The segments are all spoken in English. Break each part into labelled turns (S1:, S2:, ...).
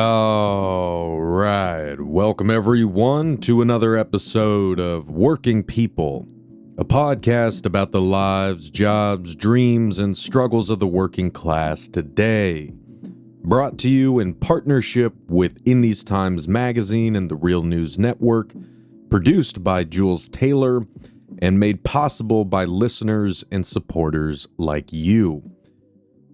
S1: All right. Welcome, everyone, to another episode of Working People, a podcast about the lives, jobs, dreams, and struggles of the working class today. Brought to you in partnership with In These Times magazine and the Real News Network, produced by Jules Taylor, and made possible by listeners and supporters like you.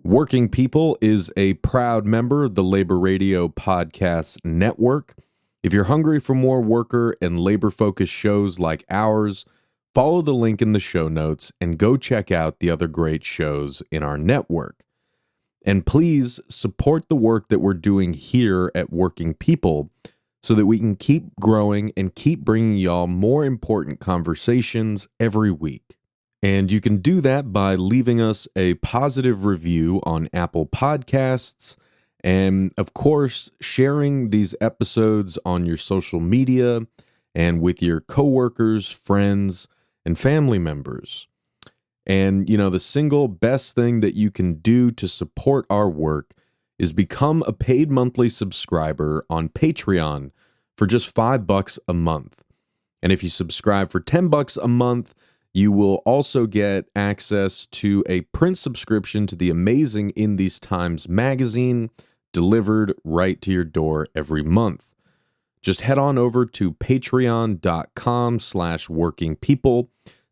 S1: Working People is a proud member of the Labor Radio Podcast Network. If you're hungry for more worker and labor-focused shows like ours, follow the link in the show notes and go check out the other great shows in our network. And please support the work that we're doing here at Working People so that we can keep growing and keep bringing y'all more important conversations every week. And you can do that by leaving us a positive review on Apple Podcasts and, of course, sharing these episodes on your social media and with your coworkers, friends, and family members. And, the single best thing that you can do to support our work is become a paid monthly subscriber on Patreon for just $5 a month. And if you subscribe for $10 a month, you will also get access to a print subscription to the amazing In These Times magazine delivered right to your door every month. Just head on over to patreon.com/workingpeople.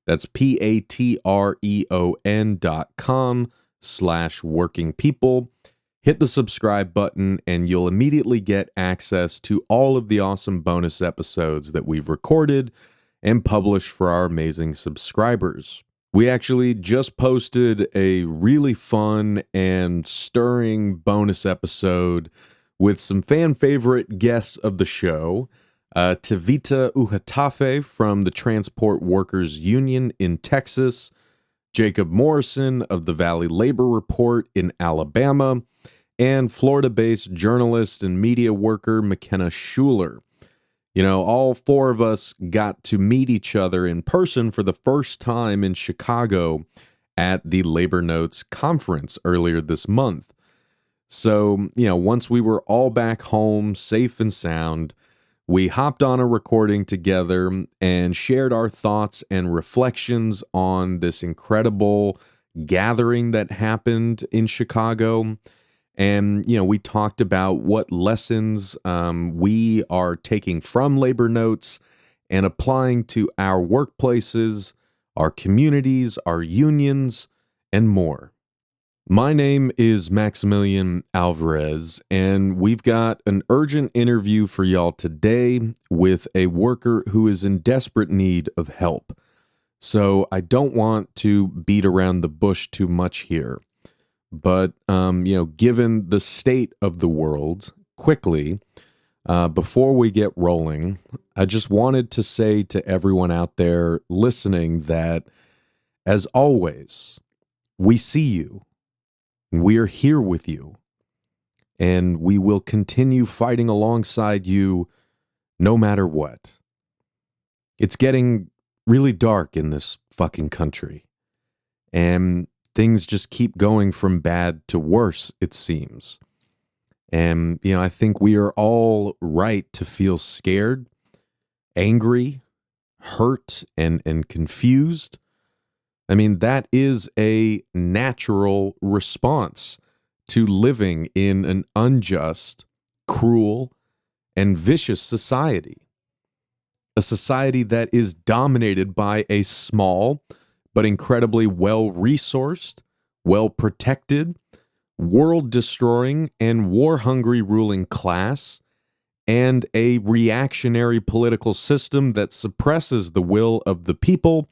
S1: That's patreon.com/workingpeople. Hit the subscribe button and you'll immediately get access to all of the awesome bonus episodes that we've recorded and published for our amazing subscribers. We actually just posted a really fun and stirring bonus episode with some fan favorite guests of the show. Tavita Uhatafe from the Transport Workers Union in Texas, Jacob Morrison of the Valley Labor Report in Alabama, and Florida-based journalist and media worker McKenna Schuler. All four of us got to meet each other in person for the first time in Chicago at the Labor Notes conference earlier this month. So, once we were all back home, safe and sound, we hopped on a recording together and shared our thoughts and reflections on this incredible gathering that happened in Chicago. And, we talked about what lessons we are taking from Labor Notes and applying to our workplaces, our communities, our unions, and more. My name is Maximilian Alvarez, and we've got an urgent interview for y'all today with a worker who is in desperate need of help. So I don't want to beat around the bush too much here. But, given the state of the world, quickly, before we get rolling, I just wanted to say to everyone out there listening that, as always, we see you, and we are here with you, and we will continue fighting alongside you no matter what. It's getting really dark in this fucking country, and things just keep going from bad to worse, it seems. And, I think we are all right to feel scared, angry, hurt, and confused. I mean, that is a natural response to living in an unjust, cruel, and vicious society. A society that is dominated by a small but incredibly well-resourced, well-protected, world-destroying, and war-hungry ruling class, and a reactionary political system that suppresses the will of the people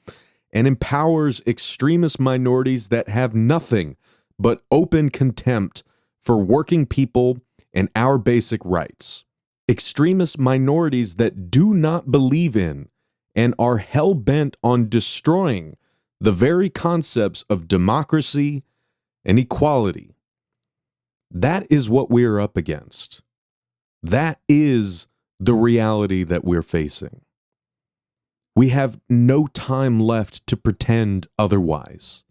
S1: and empowers extremist minorities that have nothing but open contempt for working people and our basic rights. Extremist minorities that do not believe in and are hell-bent on destroying the very concepts of democracy and equality. That is what we're up against. That is the reality that we're facing. We have no time left to pretend otherwise.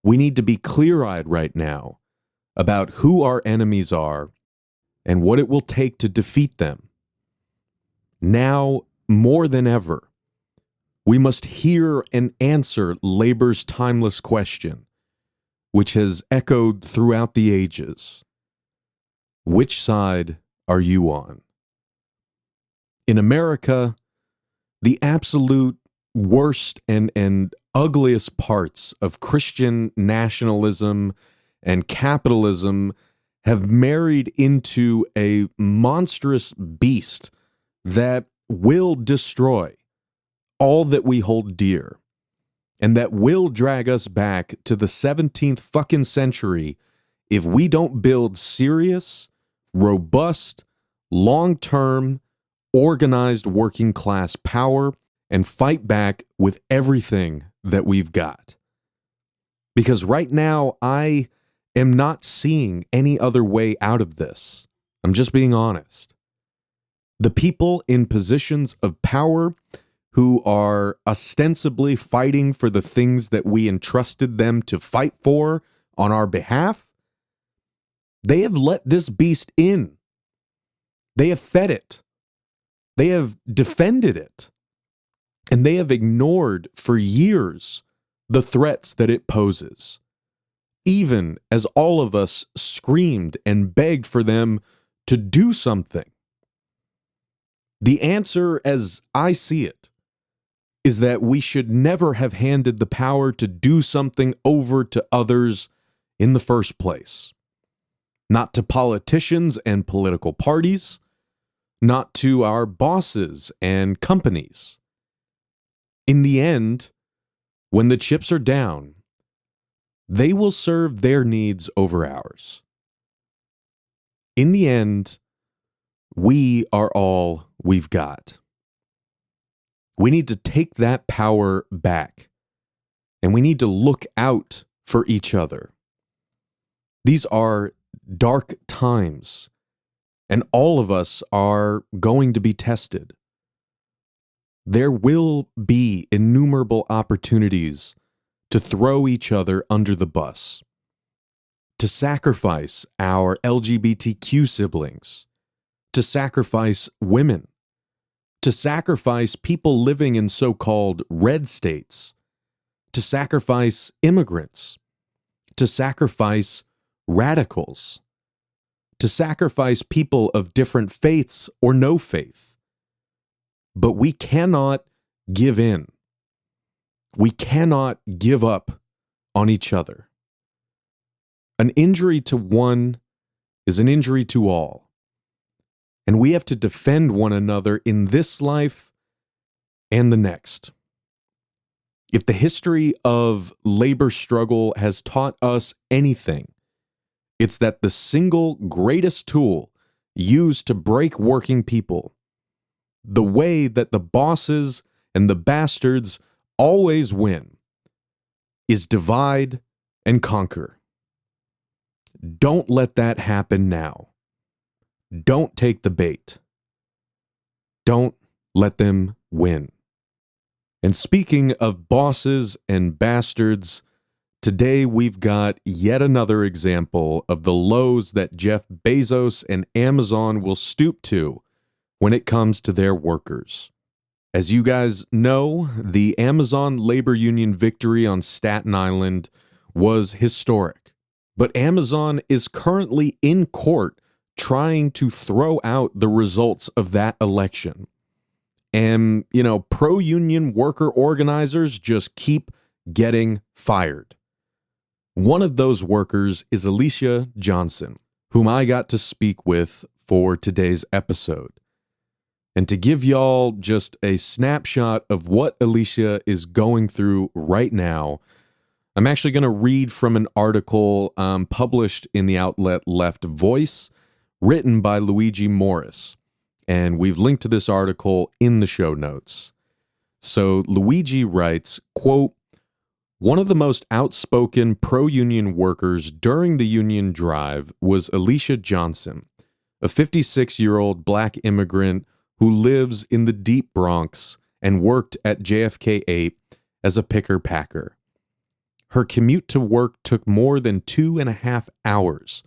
S1: We need to be clear-eyed right now about who our enemies are and what it will take to defeat them. Now, more than ever, we must hear and answer labor's timeless question, which has echoed throughout the ages. Which side are you on? In America, the absolute worst and ugliest parts of Christian nationalism and capitalism have married into a monstrous beast that will destroy all that we hold dear, and that will drag us back to the 17th fucking century if we don't build serious, robust, long-term, organized working class power and fight back with everything that we've got. Because right now, I am not seeing any other way out of this. I'm just being honest. The people in positions of power who are ostensibly fighting for the things that we entrusted them to fight for on our behalf, they have let this beast in. They have fed it. They have defended it. And they have ignored for years the threats that it poses, even as all of us screamed and begged for them to do something. The answer, as I see it, is that we should never have handed the power to do something over to others in the first place. Not to politicians and political parties, not to our bosses and companies. In the end, when the chips are down, they will serve their needs over ours. In the end, we are all we've got. We need to take that power back, and we need to look out for each other. These are dark times, and all of us are going to be tested. There will be innumerable opportunities to throw each other under the bus, to sacrifice our LGBTQ siblings, to sacrifice women, to sacrifice people living in so-called red states, to sacrifice immigrants, to sacrifice radicals, to sacrifice people of different faiths or no faith. But we cannot give in. We cannot give up on each other. An injury to one is an injury to all. And we have to defend one another in this life and the next. If the history of labor struggle has taught us anything, it's that the single greatest tool used to break working people, the way that the bosses and the bastards always win, is divide and conquer. Don't let that happen now. Don't take the bait. Don't let them win. And speaking of bosses and bastards, today we've got yet another example of the lows that Jeff Bezos and Amazon will stoop to when it comes to their workers. As you guys know, the Amazon labor union victory on Staten Island was historic. But Amazon is currently in court trying to throw out the results of that election. And, pro-union worker organizers just keep getting fired. One of those workers is Alicia Johnson, whom I got to speak with for today's episode. And to give y'all just a snapshot of what Alicia is going through right now, I'm actually going to read from an article published in the outlet Left Voice, written by Luigi Morris. And we've linked to this article in the show notes. So Luigi writes, quote, "One of the most outspoken pro-union workers during the union drive was Alicia Johnson, a 56-year-old black immigrant who lives in the deep Bronx and worked at JFK 8 as a picker-packer. Her commute to work took more than 2.5 hours,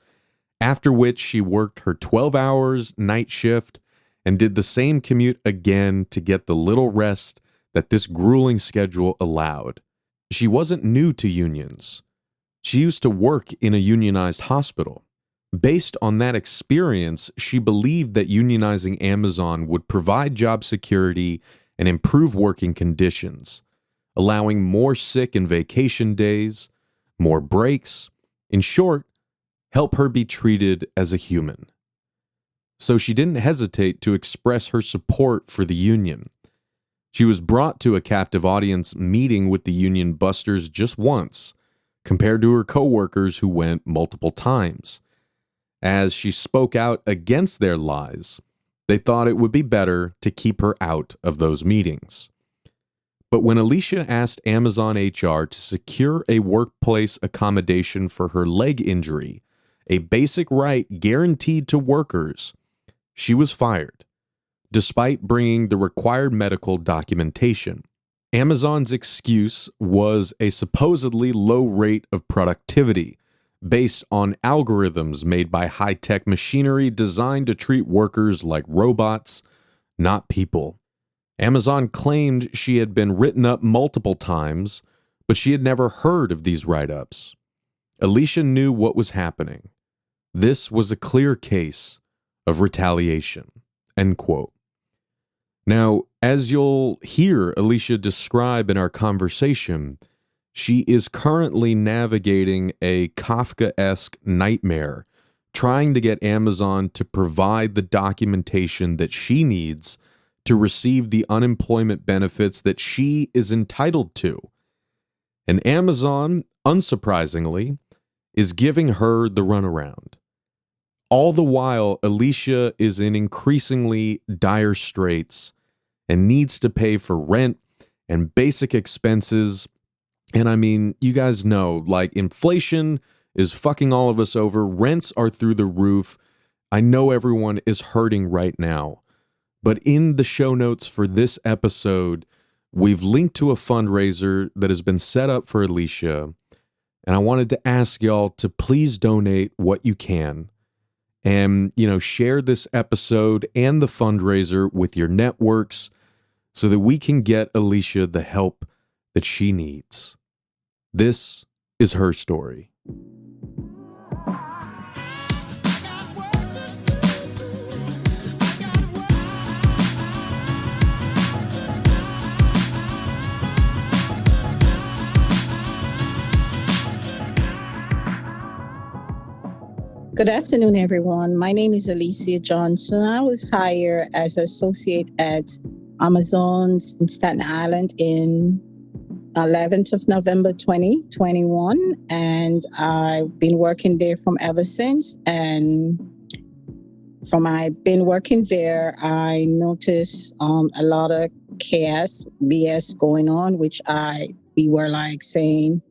S1: after which she worked her 12 hours night shift and did the same commute again to get the little rest that this grueling schedule allowed. She wasn't new to unions. She used to work in a unionized hospital. Based on that experience, she believed that unionizing Amazon would provide job security and improve working conditions, allowing more sick and vacation days, more breaks, in short, help her be treated as a human. So she didn't hesitate to express her support for the union. She was brought to a captive audience meeting with the union busters just once, compared to her coworkers who went multiple times. As she spoke out against their lies, they thought it would be better to keep her out of those meetings. But when Alicia asked Amazon HR to secure a workplace accommodation for her leg injury, a basic right guaranteed to workers, she was fired, despite bringing the required medical documentation. Amazon's excuse was a supposedly low rate of productivity based on algorithms made by high-tech machinery designed to treat workers like robots, not people. Amazon claimed she had been written up multiple times, but she had never heard of these write-ups. Alicia knew what was happening. This was a clear case of retaliation, end quote. Now, as you'll hear Alicia describe in our conversation, she is currently navigating a Kafkaesque nightmare, trying to get Amazon to provide the documentation that she needs to receive the unemployment benefits that she is entitled to. And Amazon, unsurprisingly, is giving her the runaround. All the while, Alicia is in increasingly dire straits and needs to pay for rent and basic expenses. And I mean, you guys know, like, inflation is fucking all of us over. Rents are through the roof. I know everyone is hurting right now. But in the show notes for this episode, we've linked to a fundraiser that has been set up for Alicia. And I wanted to ask y'all to please donate what you can. And, share this episode and the fundraiser with your networks so that we can get Alicia the help that she needs. This is her story.
S2: Good afternoon, everyone. My name is Alicia Johnson. I was hired as associate at Amazon in Staten Island in 11th of November 2021, and I've been working there from ever since. And from I've been working there, I noticed a lot of chaos, BS going on, which we were like saying,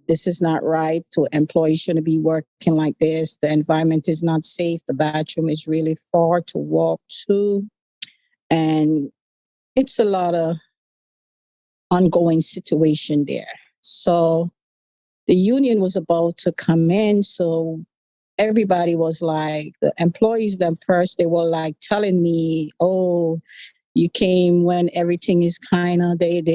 S2: this is not right. So employees shouldn't be working like this. The environment is not safe. The bathroom is really far to walk to. And it's a lot of ongoing situation there. So the union was about to come in. So everybody was like, the employees them first, they were like telling me, oh, you came when everything is kind of, they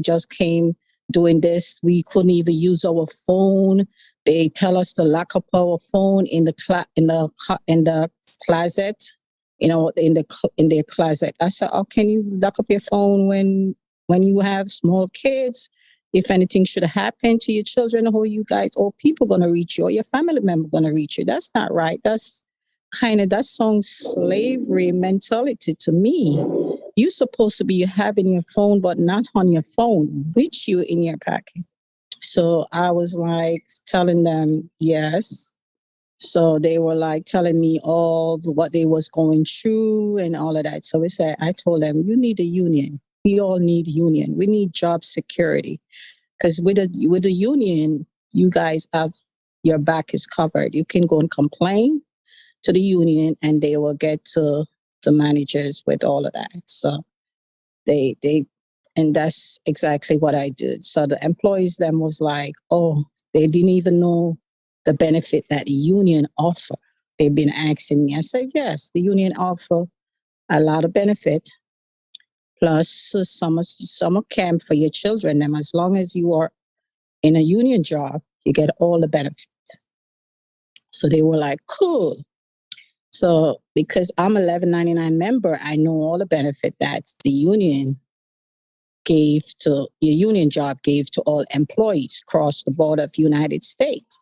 S2: just came doing this. We couldn't even use our phone. They tell us to lock up our phone in the closet, in their closet. I said, "Oh, can you lock up your phone when you have small kids? If anything should happen to your children, or you guys, or people gonna reach you, or your family member gonna reach you. That's not right. That sounds slavery mentality to me. You're supposed to be having your phone, but not on your phone, with you in your pocket." So I was like telling them yes. So they were like telling me all what they was going through and all of that. So I told them, you need a union. We all need union. We need job security. Because with the union, you guys have your back is covered. You can go and complain to the union and they will get to the managers with all of that. So and that's exactly what I did. So the employees then was like, oh, they didn't even know the benefit that the union offer. They've been asking me. I said, yes, the union offer a lot of benefit, plus summer camp for your children. And as long as you are in a union job, you get all the benefits. So they were like, cool. So because I'm 1199 member, I know all the benefit that the union job gave to all employees across the border of the United States.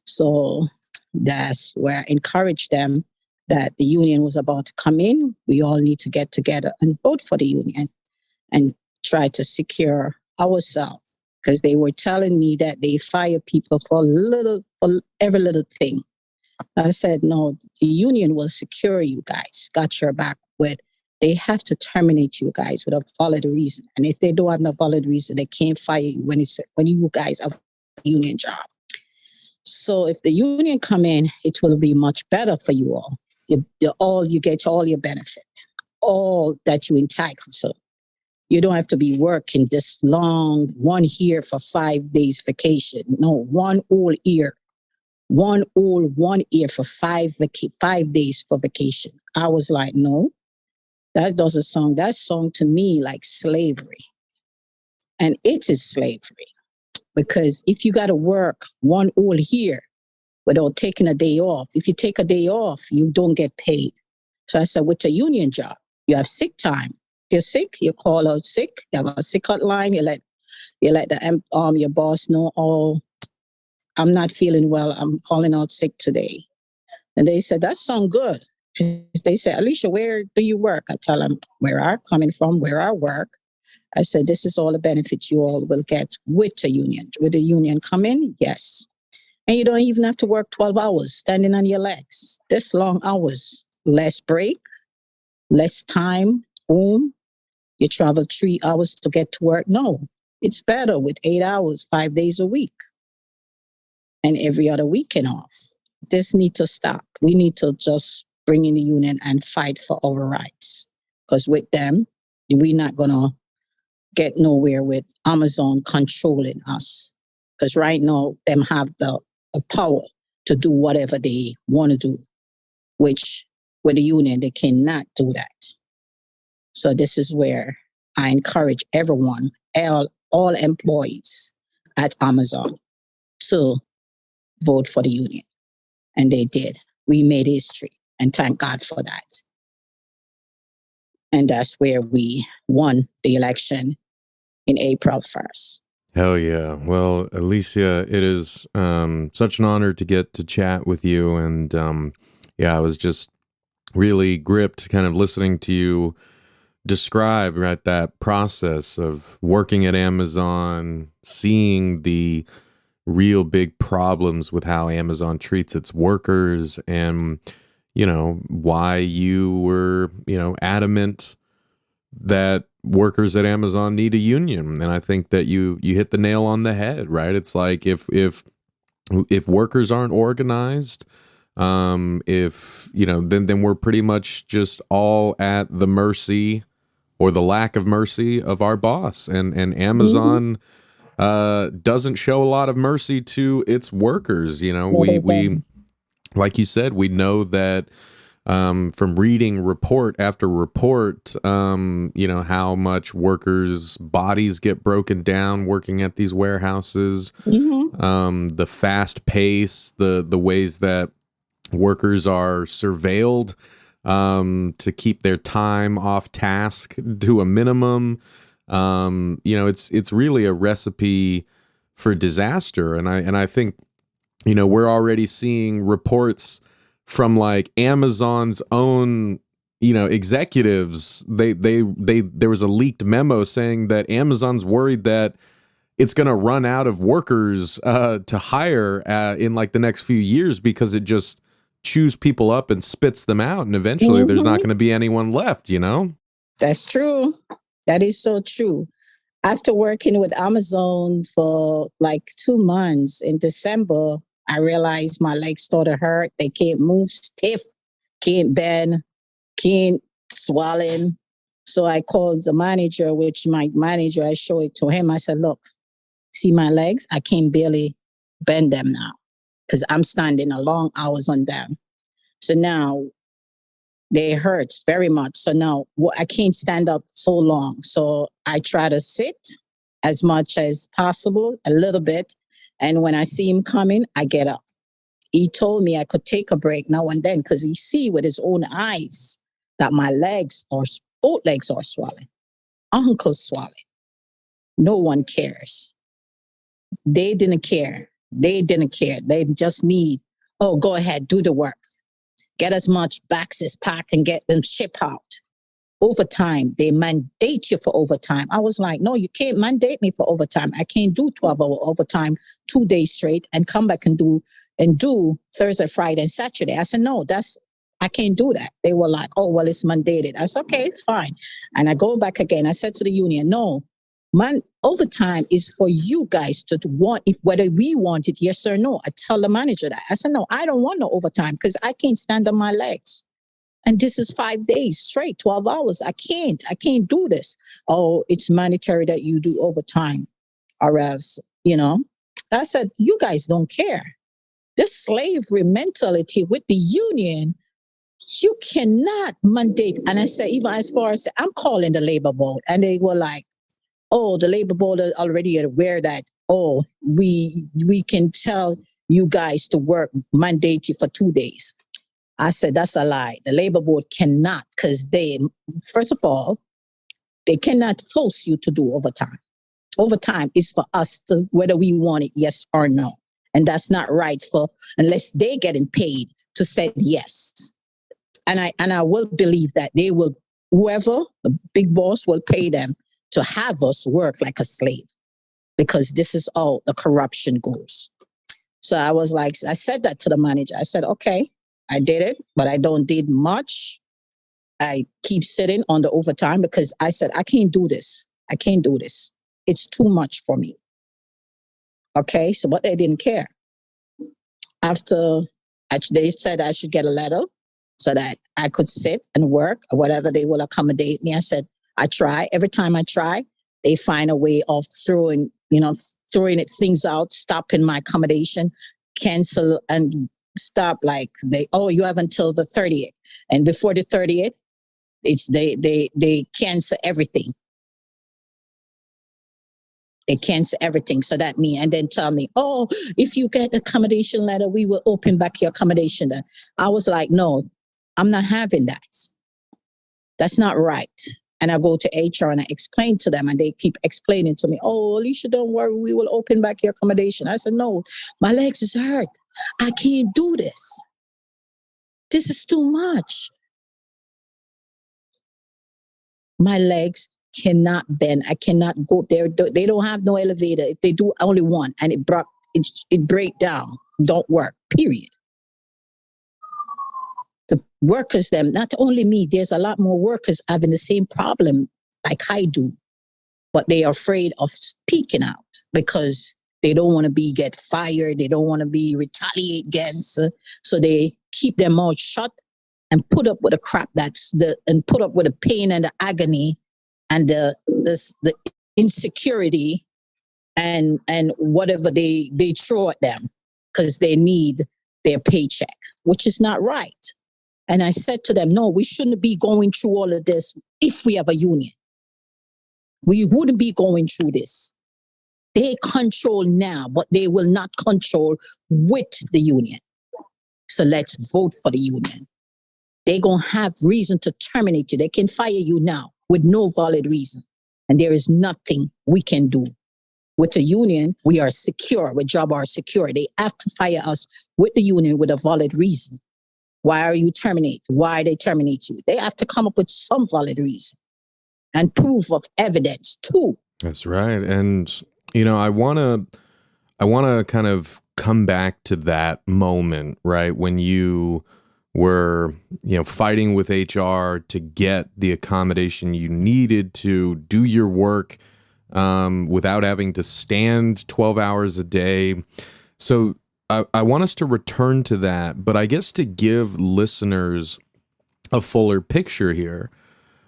S2: So that's where I encouraged them that the union was about to come in. We all need to get together and vote for the union and try to secure ourselves, because they were telling me that they fire people for every little thing. I said, no, the union will secure you guys, got your back with. They have to terminate you guys with a valid reason. And if they don't have no valid reason, they can't fire you when you guys have a union job. So if the union come in, it will be much better for you all. You get all your benefit, all that you entitled to. You don't have to be working this long, 1 year for 5 days vacation. No, one whole year for 5 days for vacation. I was like, no, that song to me like slavery. And it is slavery, because if you got to work 1 whole year without taking a day off, if you take a day off, you don't get paid. So I said, with a union job, you have sick time. If you're sick, you call out sick. You have a sick hotline. You let your boss know, oh, I'm not feeling well. I'm calling out sick today. And they said, that sounds good. They said, Alicia, where do you work? I tell them where I'm coming from, where I work. I said, this is all the benefits you all will get with the union. With the union come in, yes. And you don't even have to work 12 hours standing on your legs. This long hours, less break, less time, home. You travel 3 hours to get to work. No, it's better with 8 hours, 5 days a week, and every other weekend off. This need to stop. We need to just bring in the union and fight for our rights. Because with them, we're not going to get nowhere with Amazon controlling us. Because right now, them have the power to do whatever they want to do, which with the union, they cannot do that. So this is where I encourage everyone, all employees at Amazon, to vote for the union. And they did. We made history, and thank God for that. And that's where we won the election in April 1st.
S1: Hell yeah. Well, Alicia, it is such an honor to get to chat with you. And I was just really gripped kind of listening to you describe that process of working at Amazon, seeing the real big problems with how Amazon treats its workers, and why you were adamant that workers at Amazon need a union. And I think that you hit the nail on the head, right? It's like if workers aren't organized, then we're pretty much just all at the mercy or the lack of mercy of our boss. And Amazon doesn't show a lot of mercy to its workers. We like you said, we know that from reading report after report, how much workers' bodies get broken down working at these warehouses, the fast pace, the ways that workers are surveilled to keep their time off task to a minimum. It's really a recipe for disaster. And I think, we're already seeing reports from like Amazon's own, executives. There was a leaked memo saying that Amazon's worried that it's going to run out of workers to hire in like the next few years, because it just chews people up and spits them out. And eventually there's not going to be anyone left,
S2: That's true. That is so true. After working with Amazon for like 2 months, in December, I realized my legs started to hurt. They can't move, stiff, can't bend, can't swallow. So I called the manager, I showed it to him. I said, look, see my legs? I can barely bend them now, because I'm standing a long hours on them. So now they hurts very much. So now I can't stand up so long. So I try to sit as much as possible, a little bit. And when I see him coming, I get up. He told me I could take a break now and then because he see with his own eyes that my both legs are swollen, ankles swollen. No one cares. They didn't care. They didn't care. They just need, oh, go ahead, do the work. Get as much boxes packed and get them ship out. Overtime, they mandate you for overtime. I was like, no, you can't mandate me for overtime. I can't do 12-hour overtime 2 days straight and come back and do Thursday, Friday, and Saturday. I said, no, I can't do that. They were like, oh, well, it's mandated. I said, okay, fine. And I go back again. I said to the union, no, overtime is for you guys to want, whether we want it, yes or no. I tell the manager that. I said, no, I don't want no overtime because I can't stand on my legs. And this is 5 days straight, 12 hours. I can't do this. Oh, it's mandatory that you do overtime or else, I said, you guys don't care. This slavery mentality with the union, you cannot mandate. And I said, even as far as I'm calling the labor board, and they were like, oh, the labor board is already aware that, oh, we can tell you guys to work mandate you for 2 days. I said, that's a lie. The labor board cannot, because first of all, they cannot force you to do overtime. Overtime is for us to, whether we want it, yes or no. And that's not right unless they're getting paid to say yes. And I will believe that whoever, the big boss will pay them to have us work like a slave, because this is all the corruption goes. So I was like, I said that to the manager. I said, okay, I did it, but I don't did much. I keep sitting on the overtime because I said, I can't do this. I can't do this. It's too much for me. Okay, so but they didn't care. After they said I should get a letter so that I could sit and work or whatever, they will accommodate me. I said, I try. Every time I try, they find a way of throwing things out, stopping my accommodation, cancel and stop. Like you have until the 30th. And before the 30th, they cancel everything. They cancel everything. So that means, and then tell me, oh, if you get the accommodation letter, we will open back your accommodation. I was like, no, I'm not having that. That's not right. And I go to HR and I explain to them, and they keep explaining to me, oh, Alicia, don't worry, we will open back your accommodation. I said, no, my legs is hurt. I can't do this. This is too much. My legs cannot bend. I cannot go there. They don't have no elevator. If they do, only one, and it break down. Don't work, period. The workers, not only me, there's a lot more workers having the same problem like I do, but they are afraid of speaking out because they don't want to get fired. They don't want to be retaliated against. So they keep their mouth shut and put up with the crap and put up with the pain and the agony and the insecurity and whatever they throw at them because they need their paycheck, which is not right. And I said to them, no, we shouldn't be going through all of this if we have a union. We wouldn't be going through this. They control now, but they will not control with the union. So let's vote for the union. They're going to have reason to terminate you. They can fire you now with no valid reason. And there is nothing we can do. With the union, we are secure. With job are secure. They have to fire us with the union with a valid reason. Why are you terminated? Why they terminate you? They have to come up with some valid reason and proof of evidence too.
S1: That's right. And, I want to kind of come back to that moment, right? When you were, fighting with HR to get the accommodation you needed to do your work without having to stand 12 hours a day. So I want us to return to that, but I guess to give listeners a fuller picture here,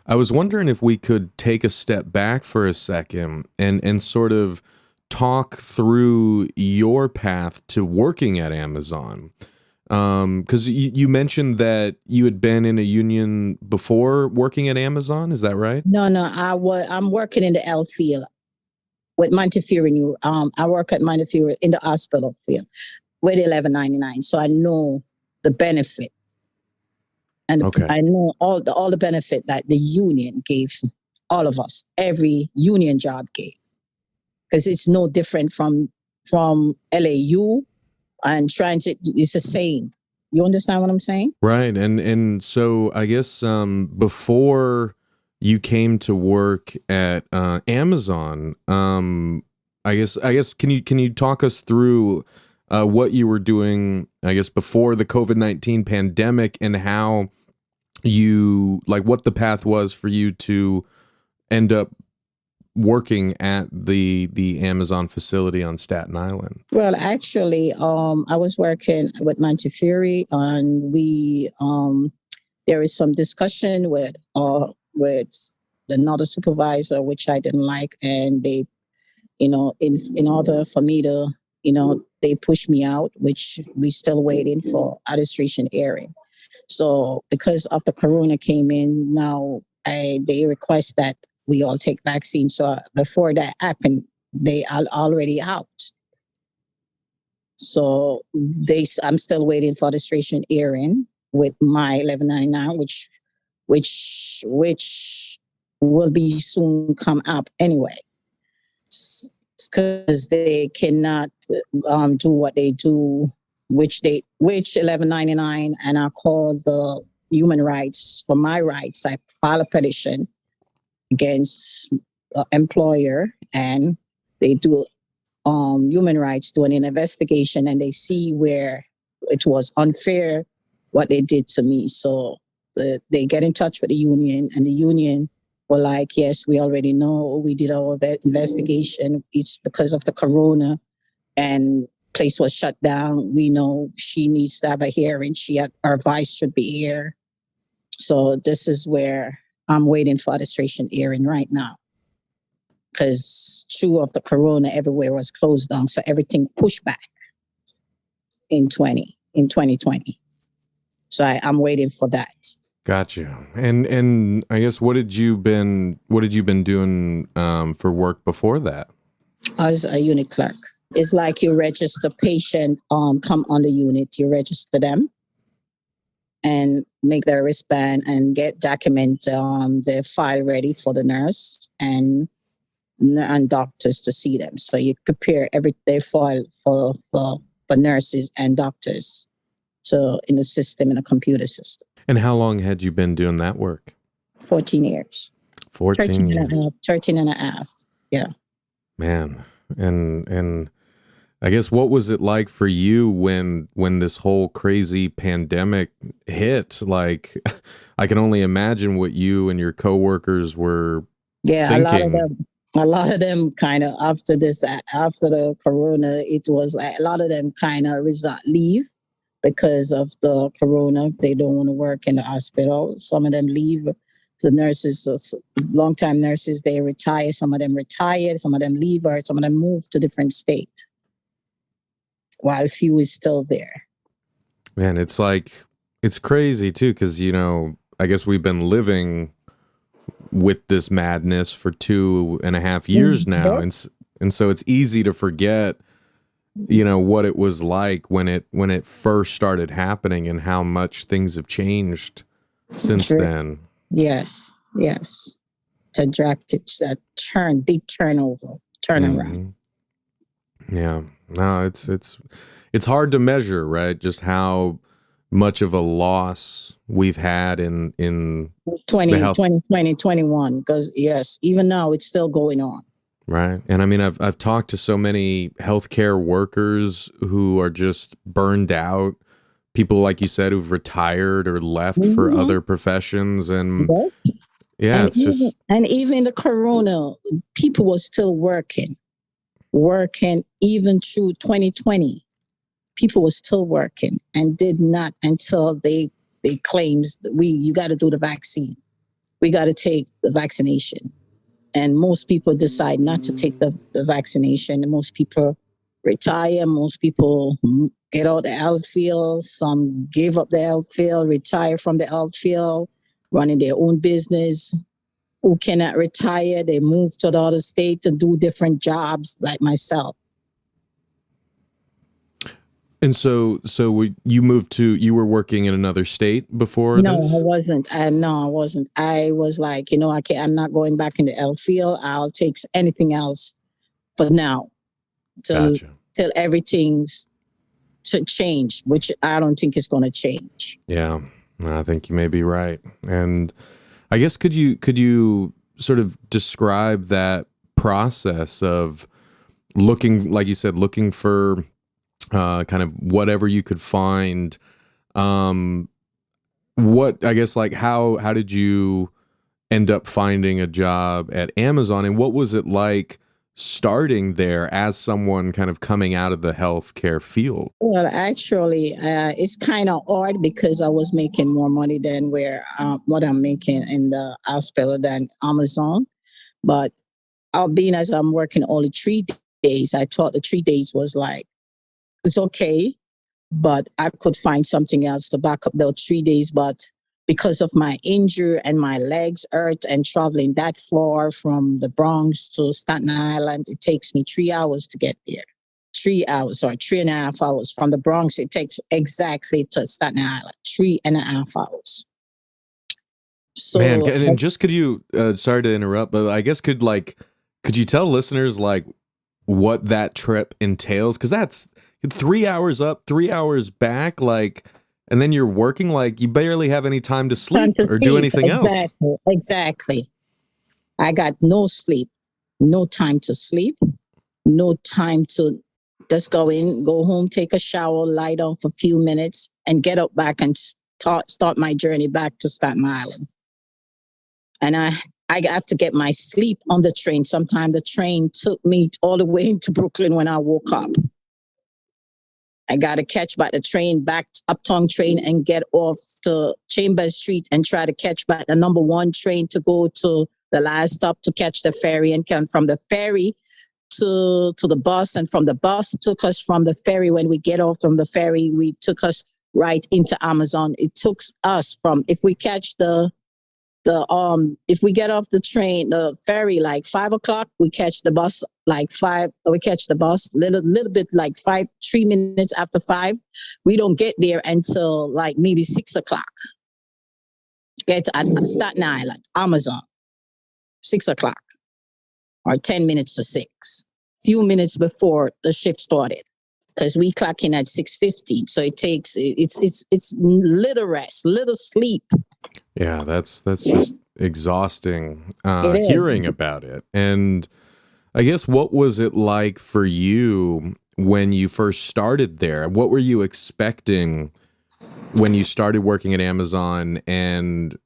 S1: I was wondering if we could take a step back for a second and sort of talk through your path to working at Amazon? Because you mentioned that you had been in a union before working at Amazon. Is that right?
S2: No, I'm working in the L field with Montefiore. I work at Montefiore in the hospital field with 1199. So I know the benefit, and
S1: Okay.
S2: I know all the benefit that the union gave all of us. Every union job gave, because it's no different from LAU and trying to. It's the same. You understand what I'm saying?
S1: Right. And so I guess before you came to work at Amazon, I guess can you talk us through what you were doing, I guess, before the COVID-19 pandemic, and how you, like, what the path was for you to end up working at the Amazon facility on Staten Island?
S2: Well, actually, I was working with Montefiore, and there is some discussion with another supervisor, which I didn't like, and they, in order for me to, they pushed me out, which we still waiting for administration hearing. So because of the corona came in now, they request that we all take vaccines. So before that happened, they are already out. So I'm still waiting for registration hearing with my 1199, which will be soon come up anyway, because they cannot do what they do, which 1199, and I call the human rights for my rights. I file a petition against employer, and they do human rights doing an investigation, and they see where it was unfair what they did to me. So they get in touch with the union, and the union were like, yes, we already know, we did all that investigation. It's because of the corona and place was shut down. We know she needs to have a hearing. Her voice should be here. So this is where I'm waiting for registration hearing right now, because true of the corona, everywhere was closed down. So everything pushed back in 2020. So I'm waiting for that.
S1: Gotcha. And I guess what had you been doing for work before that?
S2: I was a unit clerk. It's like you register patient, come on the unit, you register them and make their wristband and get their file ready for the nurse and doctors to see them. So you prepare their file for nurses and doctors. So in the system, in a computer system.
S1: And how long had you been doing that work?
S2: 14 years.
S1: 14 years.
S2: 13 and a half. Yeah.
S1: Man. And I guess, what was it like for you when this whole crazy pandemic hit? Like, I can only imagine what you and your coworkers were thinking.
S2: A lot of them kind of after the corona, it was like a lot of them kind of leave because of the corona. They don't want to work in the hospital. Some of them leave. The nurses, long-time nurses, they retire. Some of them retired. Some of them leave, or some of them move to different state, while few is still there.
S1: Man, it's crazy too, because, I guess we've been living with this madness for 2.5 years now, and so it's easy to forget, what it was like when it first started happening, and how much things have changed since then.
S2: Yes. That big turnaround.
S1: Mm-hmm. Yeah. No, it's hard to measure, right? Just how much of a loss we've had in
S2: 2021, because yes, even now it's still going on.
S1: Right. And I mean, I've talked to so many healthcare workers who are just burned out. People, like you said, who've retired or left for other professions. And
S2: even the corona, people were still working even through 2020. People were still working and did not until they claims you got to do the vaccine. We got to take the vaccination. And most people decide not to take the vaccination. And most people retire. Most people get out the health field. Some give up the health field, retire from the health field, running their own business. Who cannot retire, they move to the other state to do different jobs, like myself.
S1: And so you were working in another state before
S2: No,
S1: this?
S2: I wasn't. No, I wasn't. I was like, I'm not going back in the health field. I'll take anything else for now till
S1: Gotcha.
S2: Everything's to change, which I don't think is going to change.
S1: Yeah, I think you may be right. And I guess could you sort of describe that process of looking, like you said, looking for kind of whatever you could find. What, I guess, like how did you end up finding a job at Amazon, and what was it like starting there as someone kind of coming out of the healthcare field?
S2: Well, actually, it's kind of odd because I was making more money than what I'm making in the hospital than Amazon. But being as I'm working only 3 days, I thought the 3 days was like, it's okay, but I could find something else to back up those 3 days. But because of my injury and my legs hurt and traveling that far from the Bronx to Staten Island, it takes me 3 hours to get there. 3 hours or 3.5 hours from the Bronx. It takes exactly to Staten Island, 3.5 hours. So,
S1: Man, and just could you, sorry to interrupt, but I guess could you tell listeners like what that trip entails? Because that's 3 hours up, 3 hours back, like, and then you're working, like you barely have any time to sleep or do anything else.
S2: Exactly. I got no sleep, no time to sleep, no time to just go home, take a shower, lie down for a few minutes, and get up back and start my journey back to Staten Island. And I have to get my sleep on the train. Sometimes the train took me all the way into Brooklyn when I woke up. I got to catch back the train, back Uptown train, and get off to Chambers Street and try to catch back the number 1 train to go to the last stop to catch the ferry, and come from the ferry to the bus. And from the bus took us from the ferry. When we get off from the ferry, we took us right into Amazon. It took us from, if we catch if we get off the train, the ferry, like 5 o'clock, we catch the bus like 5. We catch the bus little bit like 3 minutes after 5. We don't get there until like maybe 6 o'clock. Get at Staten Island, Amazon, 6 o'clock or 10 minutes to 6. Few minutes before the shift started, because we clock in at 6:15. So it takes it's little rest, little sleep.
S1: Yeah, that's just exhausting hearing about it. And I guess what was it like for you when you first started there? What were you expecting when you started working at Amazon, and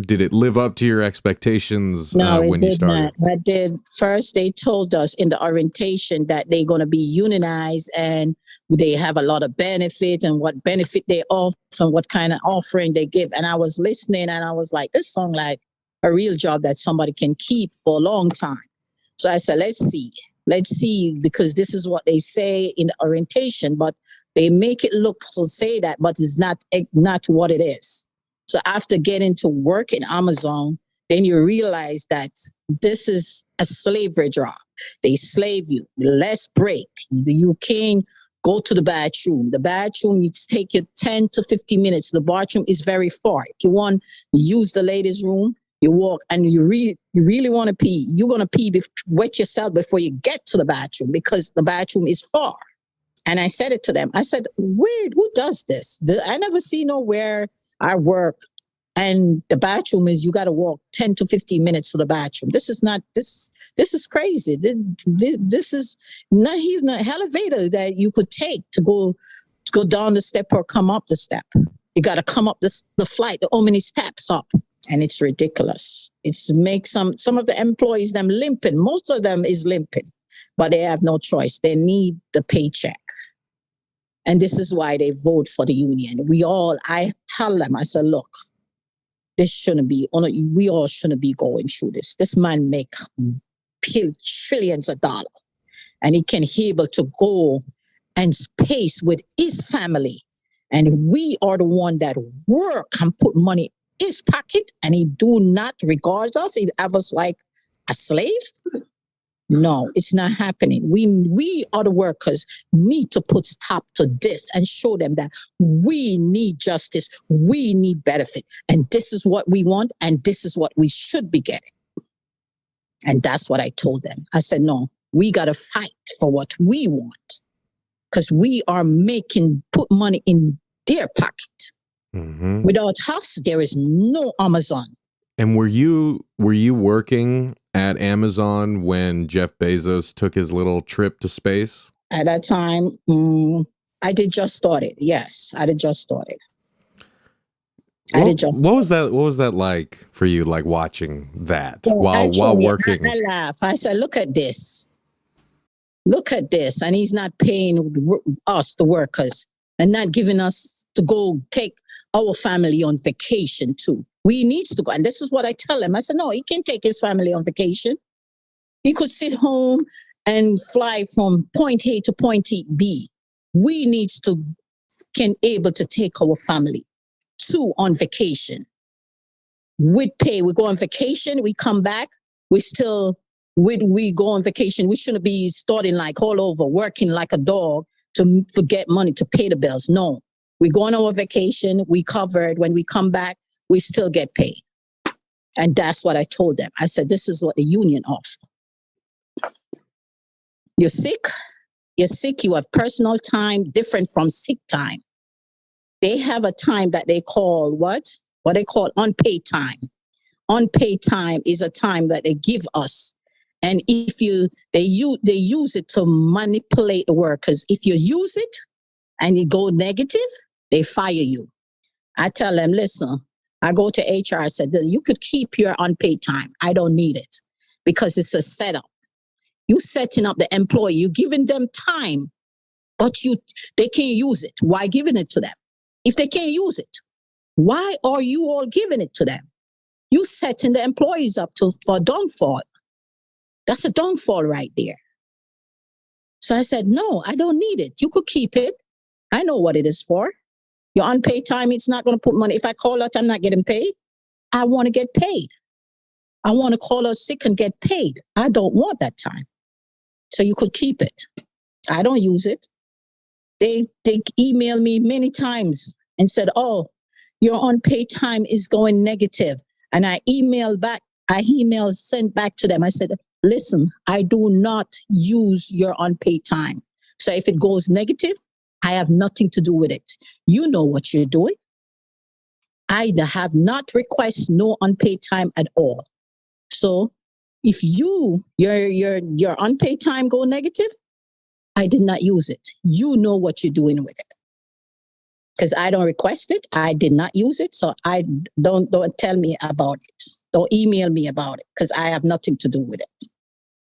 S1: did it live up to your expectations when you started?
S2: Not. It did. First, they told us in the orientation that they're going to be unionized and they have a lot of benefit and what benefit they offer and what kind of offering they give. And I was listening and I was like, this sounds like a real job that somebody can keep for a long time. So I said, let's see, because this is what they say in the orientation, but they make it look to say that, but it's not what it is. So after getting to work in Amazon, then you realize that this is a slavery job. They slave you. Less break. You can't go to the bathroom. The bathroom needs to take you 10 to 15 minutes. The bathroom is very far. If you want to use the ladies' room, you walk, and you really want to pee. You're going to pee, wet yourself before you get to the bathroom because the bathroom is far. And I said it to them. I said, wait, who does this? I never see nowhere I work and the bathroom is, you got to walk 10 to 15 minutes to the bathroom. This is crazy. This is not even an elevator that you could take to go down the step or come up the step. You got to come up the flight, how many steps up? And it's ridiculous. It's makes some of the employees them limping. Most of them is limping, but they have no choice. They need the paycheck. And this is why they vote for the union. I tell them, I said, look, this shouldn't be, we all shouldn't be going through this. This man make trillions of dollars, and he can be able to go and space with his family. And we are the one that work and put money in his pocket, and he do not regard us. He have us like a slave. No, it's not happening. We are the workers need to put stop to this and show them that we need justice. We need benefit. And this is what we want. And this is what we should be getting. And that's what I told them. I said, no, we got to fight for what we want, because we are put money in their pocket. Mm-hmm. Without us, there is no Amazon.
S1: And were you working at Amazon when Jeff Bezos took his little trip to space?
S2: At that time, I did just start it. Yes, I did just start it.
S1: What was that like for you, like watching that while working?
S2: I laugh. I said, look at this. Look at this. And he's not paying us, the workers, and not giving us to go take our family on vacation too. We need to go. And this is what I tell him. I said, no, he can take his family on vacation. He could sit home and fly from point A to point B. We need to can able to take our family on vacation with pay. We go on vacation, we come back, we go on vacation. We shouldn't be starting like all over, working like a dog to get money to pay the bills. No, we go on our vacation, we covered. When we come back, we still get paid. And that's what I told them. I said, this is what the union offers. You're sick, you have personal time different from sick time. They have a time that they call what they call unpaid time. Unpaid time is a time that they give us. And if they use it to manipulate the workers. If you use it and you go negative, they fire you. I tell them, listen, I go to HR, I said, you could keep your unpaid time. I don't need it because it's a setup. You setting up the employee, you giving them time, but they can't use it. Why giving it to them? If they can't use it, why are you all giving it to them? You setting the employees up for a downfall. That's a downfall right there. So I said, no, I don't need it. You could keep it. I know what it is for. Your unpaid time, it's not going to put money. If I call out, I'm not getting paid. I want to get paid. I want to call out sick and get paid. I don't want that time. So you could keep it. I don't use it. They emailed me many times and said, oh, your unpaid time is going negative. And I sent back to them. I said, listen, I do not use your unpaid time. So if it goes negative, I have nothing to do with it. You know what you're doing. I have not requested no unpaid time at all. So if your unpaid time go negative, I did not use it. You know what you're doing with it. Because I don't request it. I did not use it. So I don't tell me about it. Don't email me about it because I have nothing to do with it.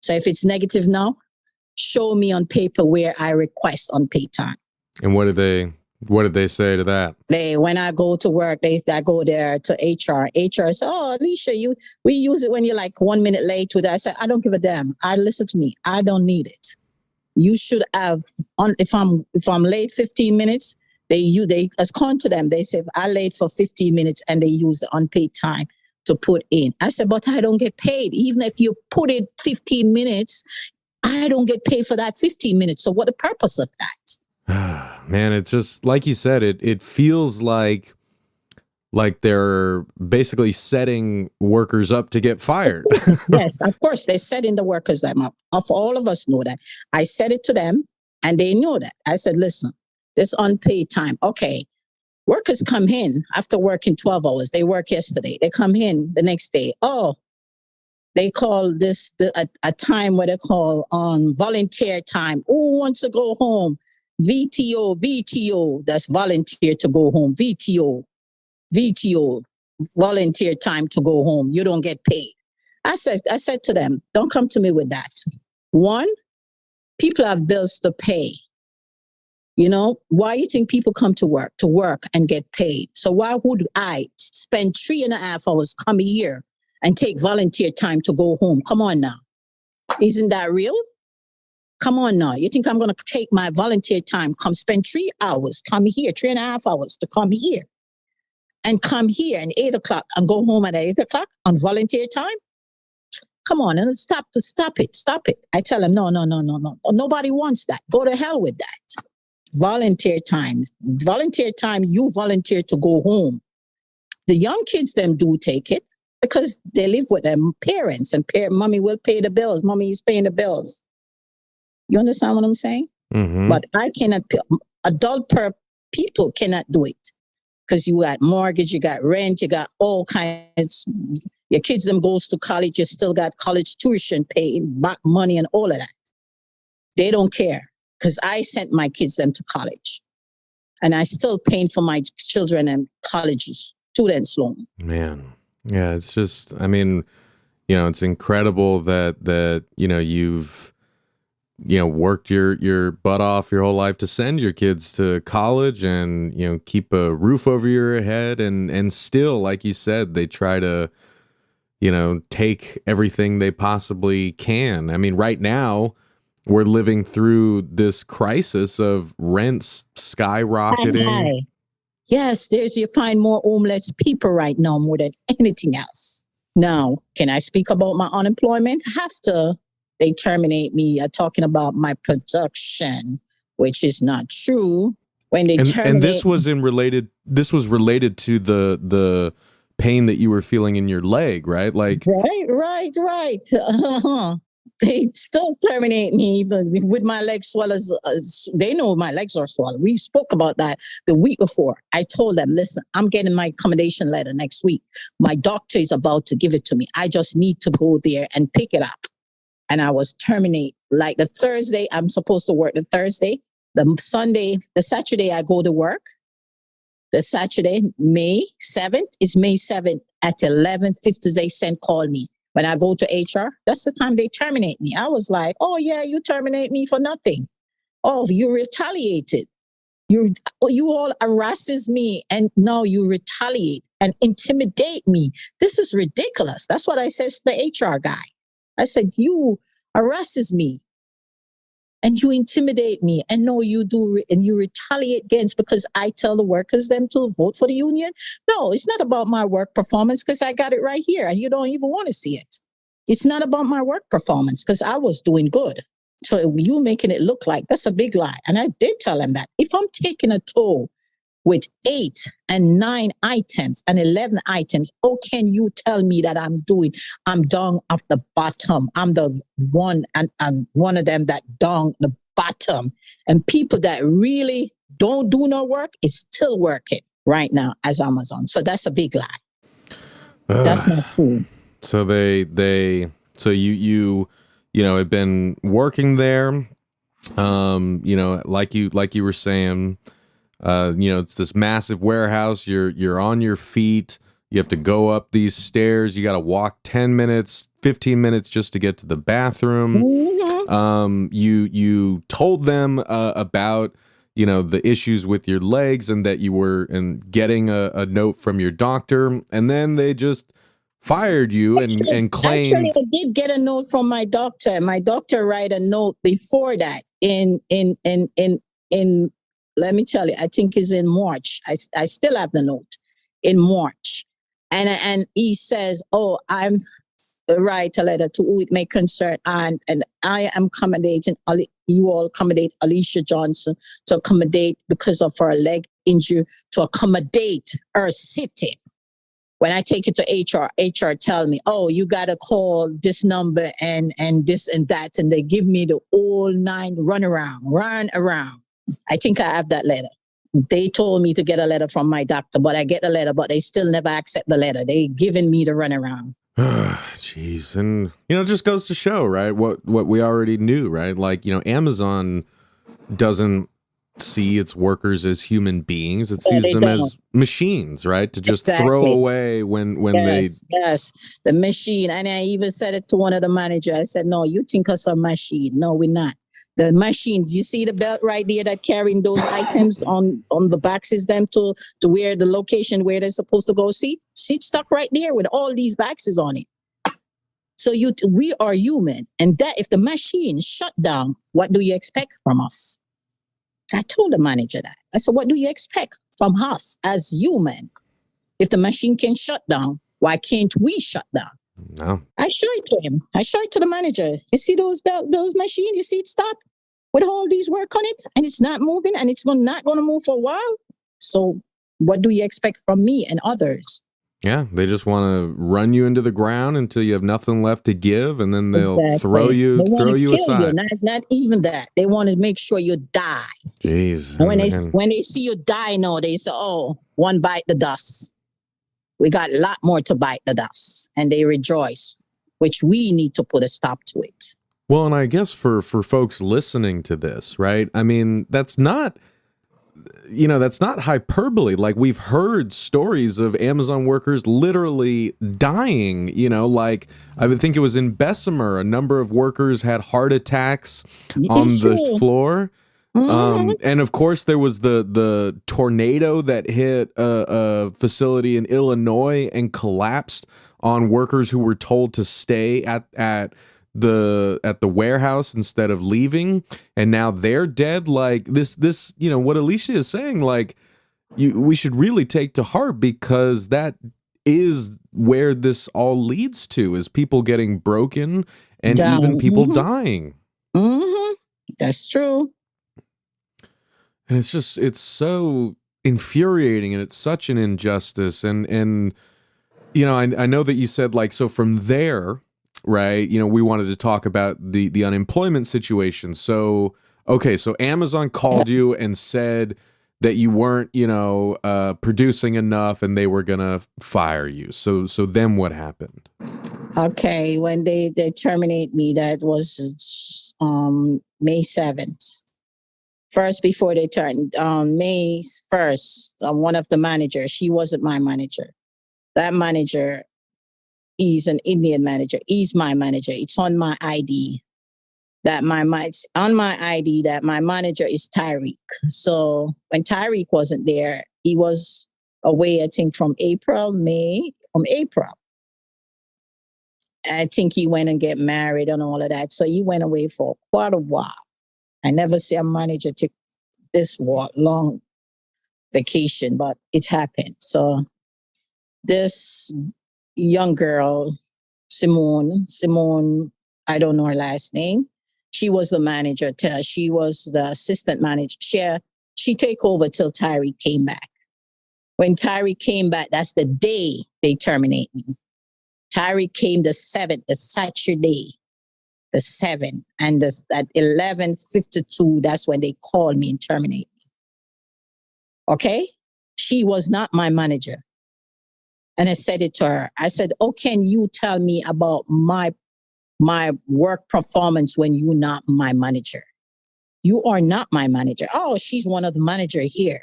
S2: So if it's negative now, show me on paper where I request unpaid time.
S1: And what did they say to that?
S2: When I go to work, I go there to HR. HR says, oh, Alicia, we use it when you're like 1 minute late with that. I said, I don't give a damn. Listen to me. I don't need it. You should have if I'm late 15 minutes, they according to them, they say if I late for 15 minutes and they use the unpaid time to put in. I said, but I don't get paid. Even if you put it 15 minutes, I don't get paid for that 15 minutes. So what the purpose of that?
S1: Man, it's just like you said, it feels like they're basically setting workers up to get fired.
S2: Yes, of course, they're setting the workers up. All of us know that. I said it to them and they know that. I said, listen, this unpaid time. Okay, workers come in after working 12 hours. They work yesterday. They come in the next day. Oh, they call this a time where they call on volunteer time. Who wants to go home? VTO, that's volunteer to go home. VTO, volunteer time to go home. You don't get paid. I said to them, don't come to me with that. One, people have bills to pay. You know, why you think people come to work and get paid? So why would I spend 3.5 hours coming here and take volunteer time to go home? Come on now. Isn't that real? Come on now. You think I'm going to take my volunteer time, come spend 3 hours, come here, 3.5 hours to come here and come here at 8 o'clock and go home at 8 o'clock on volunteer time? Come on, and stop it. I tell them, no. Nobody wants that. Go to hell with that. Volunteer time, you volunteer to go home. The young kids, them do take it because they live with their parents and mommy will pay the bills. Mommy is paying the bills. You understand what I'm saying?
S1: Mm-hmm.
S2: But I cannot, people cannot do it because you got mortgage, you got rent, you got all kinds. Your kids them goes to college, you still got college tuition paid, back money and all of that. They don't care because I sent my kids them to college and I still paying for my children and colleges, students loan.
S1: Man. Yeah, it's just, I mean, it's incredible that you've, worked your butt off your whole life to send your kids to college and, keep a roof over your head. And still, like you said, they try to, take everything they possibly can. I mean, right now we're living through this crisis of rents skyrocketing.
S2: Yes, you find more homeless people right now more than anything else. Now, can I speak about my unemployment? After they terminate me, talking about my production, which is not true. When they terminate,
S1: and this was related to the pain that you were feeling in your leg, right? Like
S2: right. They still terminate me even with my legs swollen. They know my legs are swollen. We spoke about that the week before. I told them, listen, I'm getting my accommodation letter next week. My doctor is about to give it to me. I just need to go there and pick it up. And I was terminated. Like the Thursday, I'm supposed to work the Thursday. The Saturday, I go to work. The Saturday, May 7th at 11:50. They call me. When I go to HR, that's the time they terminate me. I was like, oh yeah, you terminate me for nothing. Oh, you retaliated. You all harasses me and now you retaliate and intimidate me. This is ridiculous. That's what I said to the HR guy. I said, you harasses me and you intimidate me and no, you do, and you retaliate against because I tell the workers them to vote for the union. No, it's not about my work performance because I got it right here and you don't even want to see it. It's not about my work performance because I was doing good. So you making it look like that's a big lie. And I did tell him that if I'm taking a toll with 8 and 9 items and 11 items, how can you tell me that I'm down off the bottom? I'm the one and I'm one of them that down the bottom. And people that really don't do no work is still working right now as Amazon. So that's a big lie. That's not true.
S1: So so you had been working there, like you were saying, it's this massive warehouse. You're on your feet. You have to go up these stairs. You got to walk 10 minutes, 15 minutes just to get to the bathroom. Mm-hmm. You told them about, the issues with your legs and that you were getting a note from your doctor. And then they just fired you and claimed.
S2: Actually, I did get a note from my doctor. My doctor write a note before that in let me tell you, I think it's in March. I still have the note in March. And he says, oh, I'm write a letter to who it may concern. And I am accommodating, you all accommodate Alicia Johnson to accommodate because of her leg injury, to accommodate her sitting. When I take it to HR tell me, oh, you got to call this number and this and that. And they give me the all 9 run around. I think I have that letter. They told me to get a letter from my doctor, but I get a letter, but they still never accept the letter. They giving me the runaround.
S1: Jeez. And, it just goes to show, right, what we already knew, right? Like, Amazon doesn't see its workers as human beings. It sees them as machines, right? To just throw away when they...
S2: Yes, the machine. And I even said it to one of the managers. I said, no, you think us a machine. No, we're not. The machines, you see the belt right there that carrying those items on the boxes them to where the location where they're supposed to go. See it's stuck right there with all these boxes on it. So we are human, and that if the machine shut down, what do you expect from us? I told the manager that. I said, what do you expect from us as human? If the machine can shut down, why can't we shut down?
S1: No.
S2: I show it to him. I show it to the manager. You see those machines? You see it stop with all these work on it, and it's not moving, and it's not going to move for a while. So what do you expect from me and others?
S1: Yeah, they just want to run you into the ground until you have nothing left to give, and then they'll throw you aside.
S2: Not even that. They want to make sure you die.
S1: Jeez.
S2: And when they see you die, no, they say, "Oh, one bite the dust. We got a lot more to bite the dust," and they rejoice, which we need to put a stop to it.
S1: Well, and I guess for folks listening to this, right? I mean, that's not hyperbole. Like, we've heard stories of Amazon workers literally dying, like I would think it was in Bessemer, a number of workers had heart attacks on the floor. Mm-hmm. And of course there was the tornado that hit a facility in Illinois and collapsed on workers who were told to stay at the warehouse instead of leaving, and now they're dead. Like this what Alicia is saying, like we should really take to heart, because that is where this all leads to, is people getting broken and even people dying.
S2: Mm-hmm. That's true.
S1: And it's so infuriating, and it's such an injustice. And I know that you said, like, so from there, right, we wanted to talk about the unemployment situation. So, okay, so Amazon called you and said that you weren't, producing enough, and they were going to fire you. So then what happened? Okay,
S2: when they terminate me, that was May 7th. First, before they turned May 1st, one of the managers, she wasn't my manager. That manager is an Indian manager. He's my manager. It's on my ID that my manager is Tyreek. So when Tyreek wasn't there, he was away, I think, from April. I think he went and get married and all of that. So he went away for quite a while. I never see a manager take this long vacation, but it happened. So this young girl, Simone, I don't know her last name. She was the manager. She was the assistant manager. She take over till Tyreek came back. When Tyreek came back, that's the day they terminate me. Tyreek came the 7th, the Saturday. The 7th, and at 11:52, that's when they called me and terminate me. Okay? She was not my manager. And I said it to her. I said, "Oh, can you tell me about my work performance when you're not my manager? You are not my manager." "Oh, she's one of the manager here."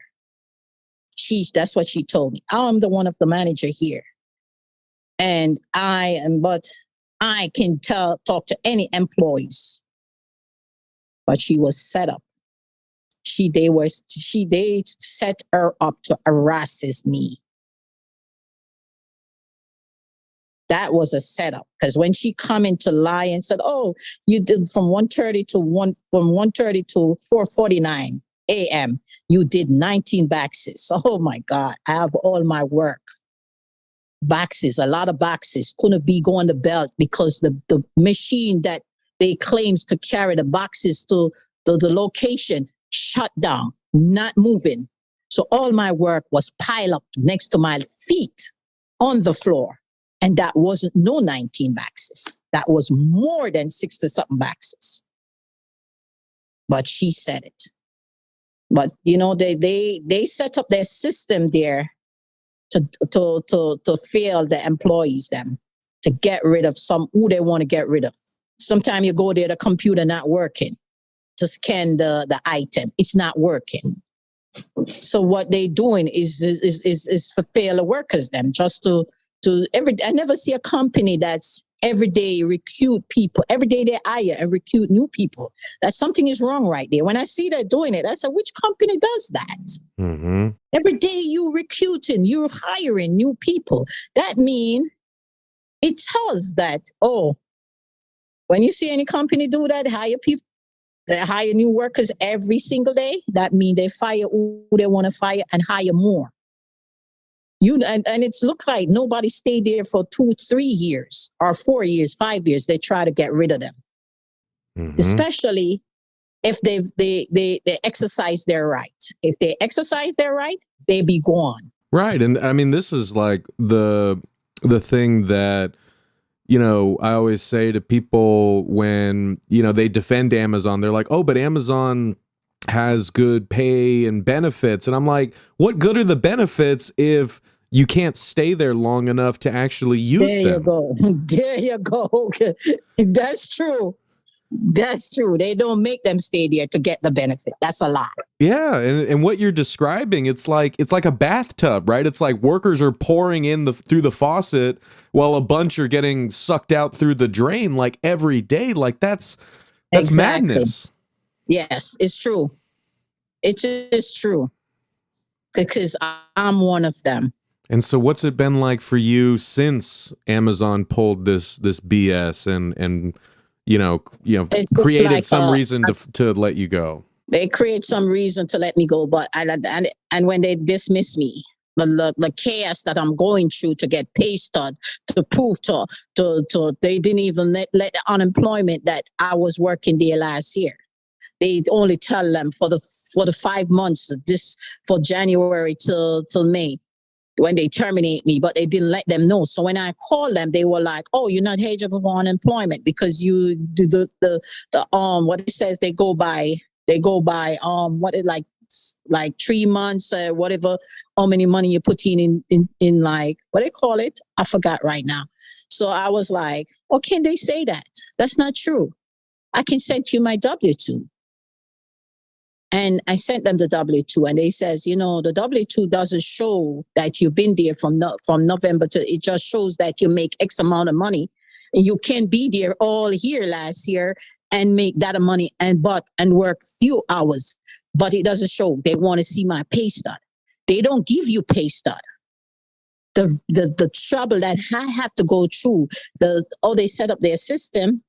S2: That's what she told me. "I'm the one of the manager here. And but I can talk to any employees." But she was set up. They set her up to harass me. That was a setup, because when she come into lie and said, "Oh, you did from 1:30 to 4:49 a.m. you did 19 boxes." Oh my God, I have all my work. Boxes, a lot of boxes couldn't be going to belt because the machine that they claims to carry the boxes to the location shut down, not moving. So all my work was piled up next to my feet on the floor. And that wasn't no 19 boxes. That was more than 60 something boxes. But she said it. But they set up their system there to fail the employees, them, to get rid of who they want to get rid of. Sometimes you go there, the computer not working to scan the item. It's not working. So what they doing is to fail the workers, them, just to I never see a company that's every day recruit people. Every day they hire and recruit new people. That something is wrong right there. When I see that doing it, I said, which company does that?
S1: Mm-hmm.
S2: Every day you recruiting, you're hiring new people. That means it tells that, oh, when you see any company do that, hire people, they hire new workers every single day, that means they fire who they want to fire and hire more. And it looks like nobody stayed there for 2, 3 years or 4 years, 5 years. They try to get rid of them, especially if they exercise their right. If they exercise their right, they be gone.
S1: Right, and I mean, this is like the thing that, you know, I always say to people when, you know, they defend Amazon. They're like, oh, but Amazon has good pay and benefits. And I'm like, what good are the benefits if you can't stay there long enough to actually use them?
S2: There you go. There you go. That's true. That's true. They don't make them stay there to get the benefit. That's a lie.
S1: Yeah, and what you're describing, it's like a bathtub, right? It's like workers are pouring in through the faucet while a bunch are getting sucked out through the drain like every day. Like that's exactly. Madness.
S2: Yes, it's true. It is true. Because I'm one of them.
S1: And so what's it been like for you since Amazon pulled this BS and you know created like some reason to let you go?
S2: They create some reason to let me go, but and when they dismiss me, the chaos that I'm going through to get pay stub, to prove to they didn't even let the unemployment that I was working there last year. They only tell them for the 5 months, this for January till May, when they terminate me, but they didn't let them know. So when I called them, they were like, "Oh, you're not eligible for unemployment because you do the what it says they go by what it like 3 months whatever, how many money you put in like what they call it, I forgot right now." So I was like, "Oh, can they say that? That's not true. I can send you my W-2." And I sent them the W-2, and they says, you know, the W-2 doesn't show that you've been there from November to, it just shows that you make X amount of money, and you can be there all year last year and make that money and work few hours, but it doesn't show. They want to see my pay stub. They don't give you pay stub. The trouble that I have to go through, they set up their system.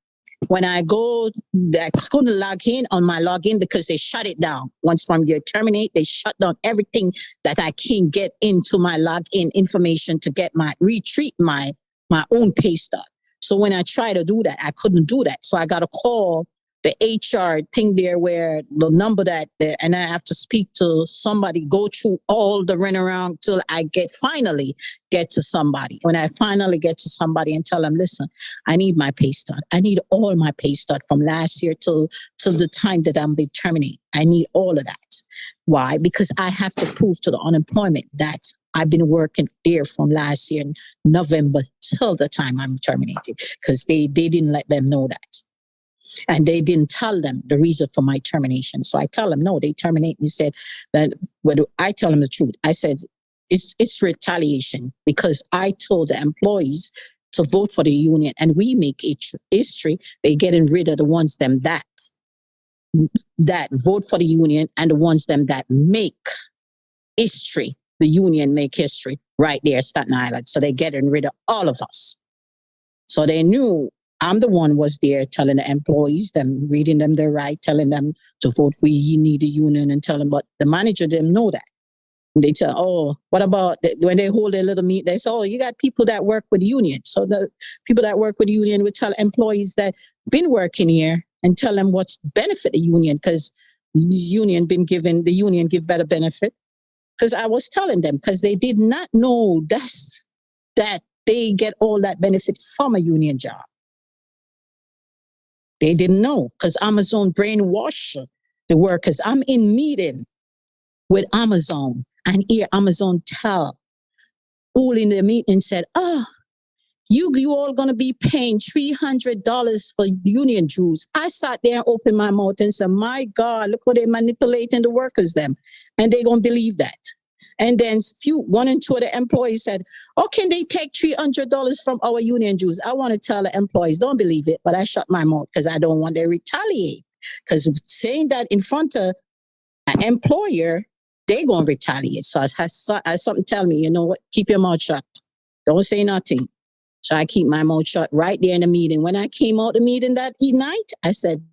S2: When I go, I couldn't log in on my login because they shut it down. Once from your terminate, they shut down everything that I can get into my login information to get retrieve my own pay stub. So when I try to do that, I couldn't do that. So I got to call the HR thing there where the number and I have to speak to somebody, go through all the runaround till I finally get to somebody. When I finally get to somebody and tell them, listen, I need my pay stub. I need all my pay stub from last year till the time that I'm being terminated. I need all of that. Why? Because I have to prove to the unemployment that I've been working there from last year, November, till the time I'm terminated, because they didn't let them know that. And they didn't tell them the reason for my termination. So I tell them, no, they terminate me. Said that, I tell them the truth. I said, it's retaliation because I told the employees to vote for the union, and we make history. They're getting rid of the ones them that vote for the union, and the ones them that make history. The union make history right there, Staten Island. So they're getting rid of all of us. So they knew I'm the one was there telling the employees, them reading them their right, telling them to vote for you need a union, and tell them, but the manager didn't know that. And they tell, oh, what about when they hold their little meet, they say, oh, you got people that work with the union. So the people that work with the union would tell employees that been working here and tell them what's benefit the union, because the union give better benefit. Because I was telling them, because they did not know that they get all that benefit from a union job. They didn't know, because Amazon brainwashed the workers. I'm in meeting with Amazon, and here Amazon tell all in the meeting said, you all going to be paying $300 for union dues. I sat there and opened my mouth and said, my God, look how they're manipulating the workers them. And they going to believe that. And then one and two of the employees said, "Oh, can they take $300 from our union dues?" I want to tell the employees, don't believe it, but I shut my mouth because I don't want to retaliate. Because saying that in front of an employer, they gonna retaliate. So I something tell me, you know what? Keep your mouth shut. Don't say nothing. So I keep my mouth shut right there in the meeting. When I came out the meeting that night, I said,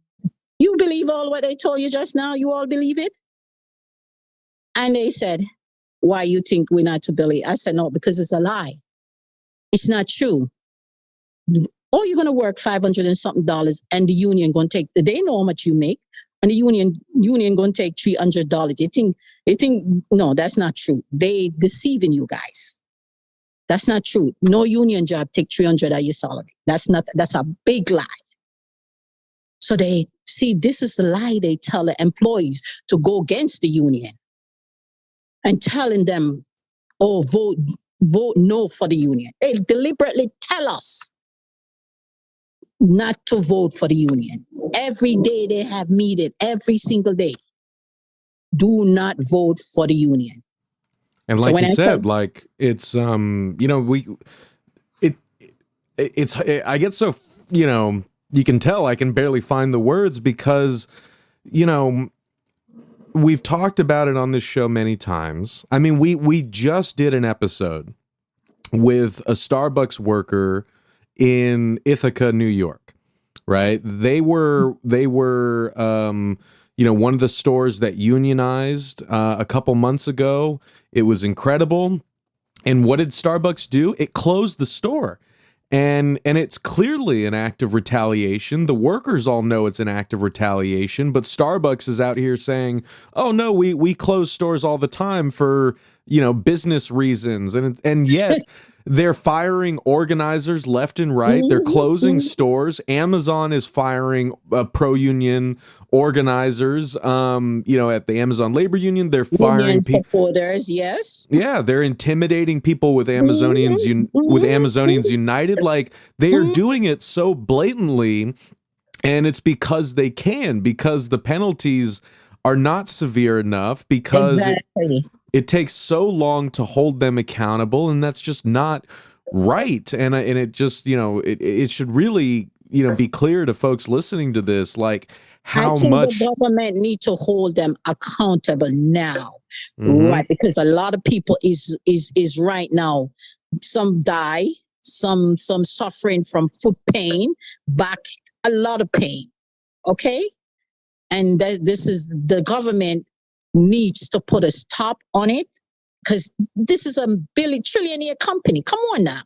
S2: "You believe all what they told you just now? You all believe it?" And they said, "Why you think we're not to believe?" I said, "No, because it's a lie. It's not true. Oh, you're gonna work $500 and something, and the union gonna take. They know how much you make, and the union gonna take $300. They think no, that's not true. They deceiving you guys. That's not true. No union job take $300 of your salary. That's a big lie." So they see this is the lie they tell the employees to go against the union and telling them, "Oh, vote no for the union." They deliberately tell us not to vote for the union. Every day they have meeting, every single day. Do not vote for the union.
S1: And like you said, like it's I get so, you can tell I can barely find the words because, we've talked about it on this show many times. I mean, we just did an episode with a Starbucks worker in Ithaca, New York, right? They were one of the stores that unionized a couple months ago. It was incredible. And what did Starbucks do? It closed the store. And it's clearly an act of retaliation. The workers all know it's an act of retaliation, but Starbucks is out here saying, "Oh no, we close stores all the time for, business reasons." And yet they're firing organizers left and right. They're closing stores. Amazon is firing pro-union organizers. At the Amazon Labor Union, they're firing people.
S2: Supporters, yes.
S1: Yeah, they're intimidating people with Amazonians United. Like they are doing it so blatantly, and it's because they can, because the penalties are not severe enough, because it takes so long to hold them accountable, and that's just not right. And it just, it should really, be clear to folks listening to this, like how much
S2: the government need to hold them accountable now, right? Because a lot of people is right now. Some die, some suffering from foot pain, back, a lot of pain. Okay, and this is the government needs to put a stop on it, because this is a trillionaire company. Come on now.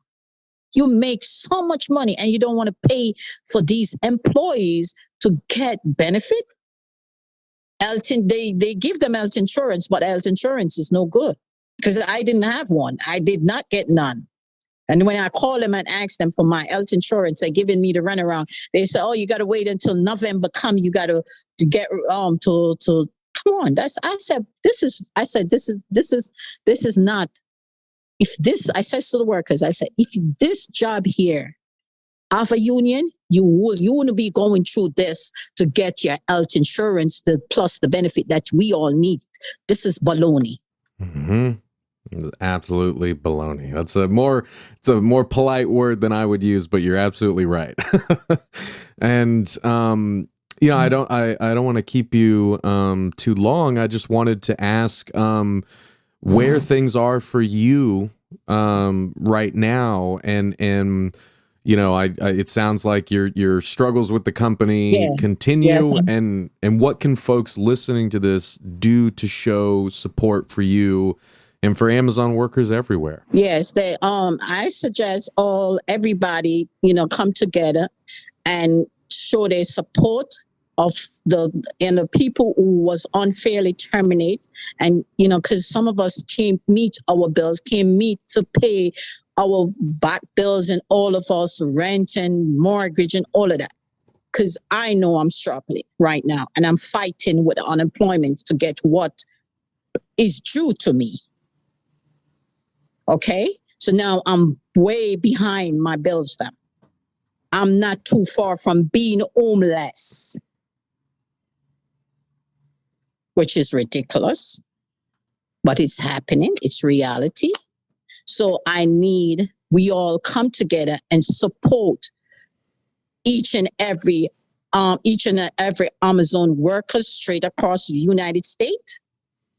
S2: You make so much money and you don't want to pay for these employees to get benefit. They give them health insurance, but health insurance is no good, because I didn't have one. I did not get none. And when I call them and ask them for my health insurance, they're giving me the runaround. They say, "Oh, you got to wait until November come. You got to get to come on." This is not. If this, I said to the workers, I said, if this job here of a union, you wouldn't be going through this to get your health insurance, plus the benefit that we all need. This is baloney.
S1: Absolutely baloney. It's a more polite word than I would use, but you're absolutely right. And I don't want to keep you too long. I just wanted to ask where things are for you right now, and it sounds like your struggles with the company continue, and what can folks listening to this do to show support for you and for Amazon workers everywhere?
S2: Yes, I suggest everybody come together and show their support of the people who was unfairly terminated, and because some of us can't meet our bills, can't meet to pay our back bills, and all of us rent and mortgage and all of that. Because I know I'm struggling right now, and I'm fighting with unemployment to get what is due to me. Okay, so now I'm way behind my bills now. I'm not too far from being homeless, which is ridiculous. but it's happening. It's reality. So we all come together and support each and every Amazon worker straight across the United States,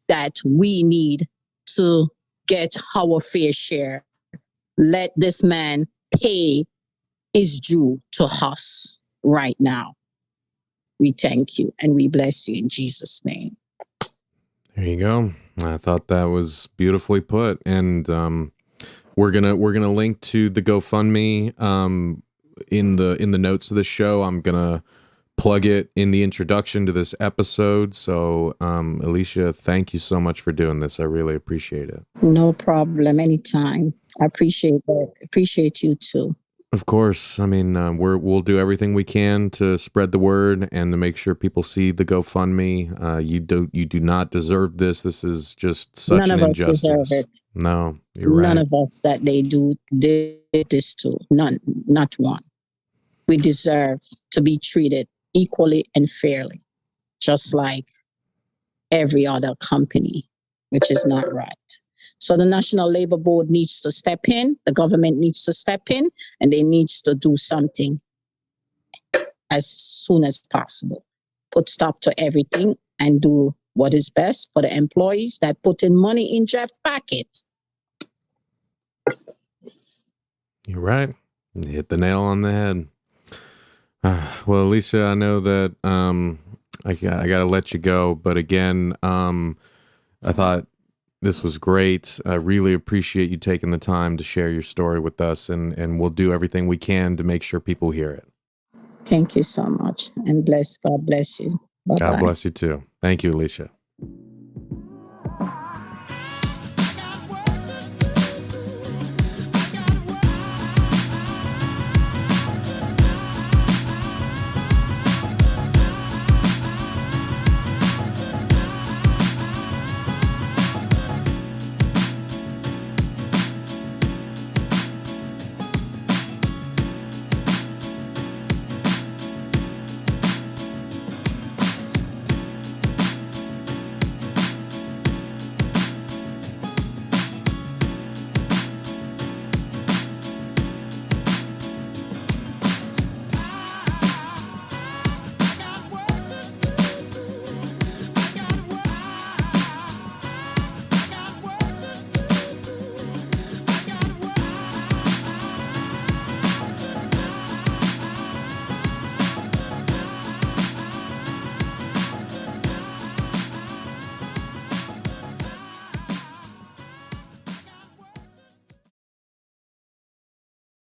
S2: that we need to get our fair share. Let this man pay his due to us right now. We thank you and we bless you in Jesus' name.
S1: There you go. I thought that was beautifully put, and we're gonna link to the GoFundMe in the notes of the show. I'm gonna plug it in the introduction to this episode. So, Alicia, thank you so much for doing this. I really appreciate it.
S2: No problem. Anytime. I appreciate that. Appreciate you too.
S1: Of course. I mean, we'll do everything we can to spread the word and to make sure people see the GoFundMe. You do not deserve this. This is just such an injustice. None of us deserve it. No, you're right.
S2: None of us that they did this to. None, not one. We deserve to be treated equally and fairly, just like every other company, which is not right. So the National Labor Board needs to step in, the government needs to step in, and they need to do something as soon as possible. Put stop to everything and do what is best for the employees that put in money in Jeff's pocket.
S1: You're right. You hit the nail on the head. Well, Alicia, I know that I got to let you go, but again, I thought this was great. I really appreciate you taking the time to share your story with us, and we'll do everything we can to make sure people hear it.
S2: Thank you so much, and God bless you. Bye-bye.
S1: God bless you too. Thank you, Alicia.